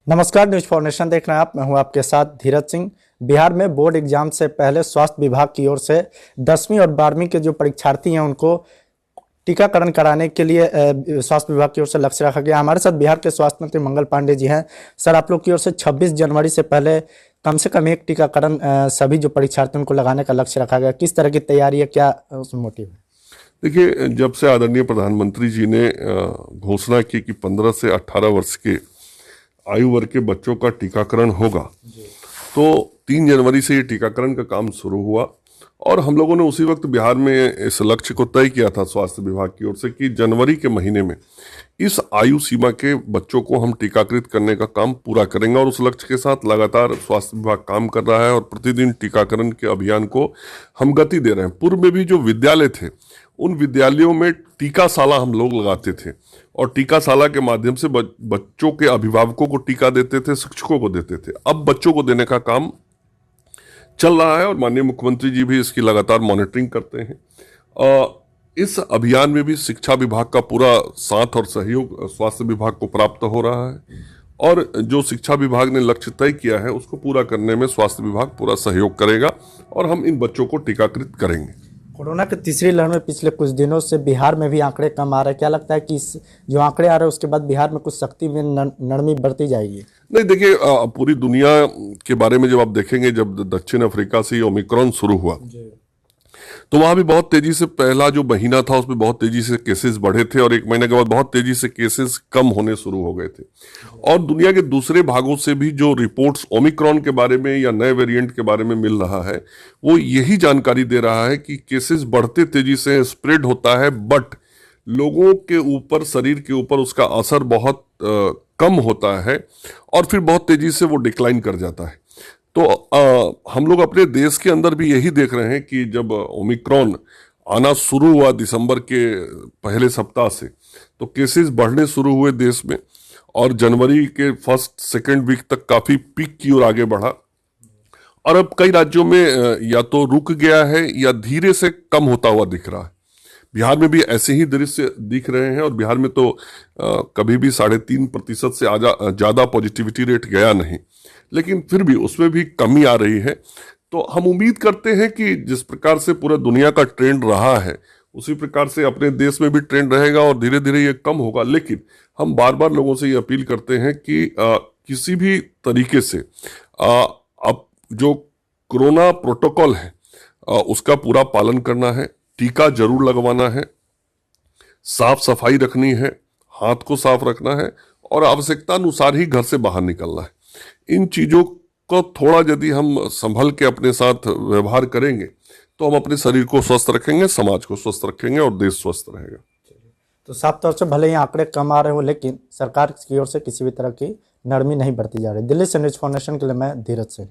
नमस्कार, news foundation देख रहे हैं आप। मैं हूं आपके साथ धीरज सिंह। बिहार में बोर्ड एग्जाम से पहले स्वास्थ्य विभाग की ओर से 10वीं और 12वीं के जो परीक्षार्थी हैं उनको टीकाकरण कराने के लिए स्वास्थ्य विभाग की ओर से लक्ष्य रखा गया। हमारे साथ बिहार के स्वास्थ्य मंत्री मंगल पांडे जी हैं। सर, आप लोग की ओर से 26 जनवरी से पहले कम से कम एक टीकाकरण सभी जो परीक्षार्थियों को लगाने का लक्ष्य रखा गया। किस तरह की तैयारी है, क्या उसमें मोटिव है? देखिए, जब से आदरणीय प्रधानमंत्री जी ने घोषणा की कि 15 से 18 वर्ष के आयु वर्ग के बच्चों का टीकाकरण होगा, तो 3 जनवरी से ये टीकाकरण का काम शुरू हुआ और हम लोगों ने उसी वक्त बिहार में इस लक्ष्य को तय किया था स्वास्थ्य विभाग की ओर से कि जनवरी के महीने में इस आयु सीमा के बच्चों को हम टीकाकृत करने का काम पूरा करेंगे। और उस लक्ष्य के साथ लगातार स्वास्थ्य विभाग काम कर रहा है और प्रतिदिन टीकाकरण के अभियान को हम गति दे रहे हैं। पूर्व में भी जो विद्यालय थे, उन विद्यालयों में टीकाशाला हम लोग लगाते थे और टीकाशाला के माध्यम से बच्चों के अभिभावकों को टीका देते थे, शिक्षकों को देते थे। अब बच्चों को देने का काम चल रहा है और माननीय मुख्यमंत्री जी भी इसकी लगातार मॉनिटरिंग करते हैं। इस अभियान में भी शिक्षा विभाग का पूरा साथ और सहयोग स्वास्थ्य विभाग को प्राप्त हो रहा है और जो शिक्षा विभाग ने लक्ष्य तय किया है उसको पूरा करने में स्वास्थ्य विभाग पूरा सहयोग करेगा और हम इन बच्चों को टीकाकृत करेंगे। कोरोना की तीसरी लहर में पिछले कुछ दिनों से बिहार में भी आंकड़े कम आ रहे हैं। क्या लगता है कि जो आंकड़े आ रहे हैं उसके बाद बिहार में कुछ सख्ती में नरमी बरती जाएगी? नहीं, देखिए, पूरी दुनिया के बारे में जब आप देखेंगे, जब दक्षिण अफ्रीका से ओमिक्रॉन शुरू हुआ तो वहां भी बहुत तेजी से पहला जो महीना था उसमें बहुत तेजी से केसेस बढ़े थे और 1 महीने के बाद बहुत तेजी से केसेस कम होने शुरू हो गए थे। और दुनिया के दूसरे भागों से भी जो रिपोर्ट्स ओमिक्रॉन के बारे में या नए वेरिएंट के बारे में मिल रहा है वो यही जानकारी दे रहा है कि केसेस बढ़ते तेजी से स्प्रेड होता है, बट लोगों के ऊपर, शरीर के ऊपर उसका असर बहुत कम होता है और फिर बहुत तेजी से वो डिक्लाइन कर जाता है। तो हम लोग अपने देश के अंदर भी यही देख रहे हैं कि जब ओमिक्रॉन आना शुरू हुआ दिसंबर के पहले सप्ताह से, तो केसेस बढ़ने शुरू हुए देश में और जनवरी के फर्स्ट सेकेंड वीक तक काफी पीक की ओर आगे बढ़ा और अब कई राज्यों में या तो रुक गया है या धीरे से कम होता हुआ दिख रहा है। बिहार में भी ऐसे ही दृश्य दिख रहे हैं और बिहार में तो कभी भी 3.5% से ज्यादा पॉजिटिविटी रेट गया नहीं, लेकिन फिर भी उसमें भी कमी आ रही है। तो हम उम्मीद करते हैं कि जिस प्रकार से पूरा दुनिया का ट्रेंड रहा है उसी प्रकार से अपने देश में भी ट्रेंड रहेगा और धीरे धीरे ये कम होगा। लेकिन हम बार बार लोगों से ये अपील करते हैं कि किसी भी तरीके से अब जो कोरोना प्रोटोकॉल है उसका पूरा पालन करना है, टीका जरूर लगवाना है, साफ सफाई रखनी है, हाथ को साफ रखना है और आवश्यकता अनुसार ही घर से बाहर निकलना है। इन चीजों को थोड़ा यदि हम संभल के अपने साथ व्यवहार करेंगे तो हम अपने शरीर को स्वस्थ रखेंगे, समाज को स्वस्थ रखेंगे और देश स्वस्थ रहेगा। तो साफ तौर से भले ही आंकड़े कम आ रहे हो, लेकिन सरकार की ओर से किसी भी तरह की नरमी नहीं बरती जा रही। दिल्ली से न्यूज फाउंडेशन के लिए मैं धीरज सिंह।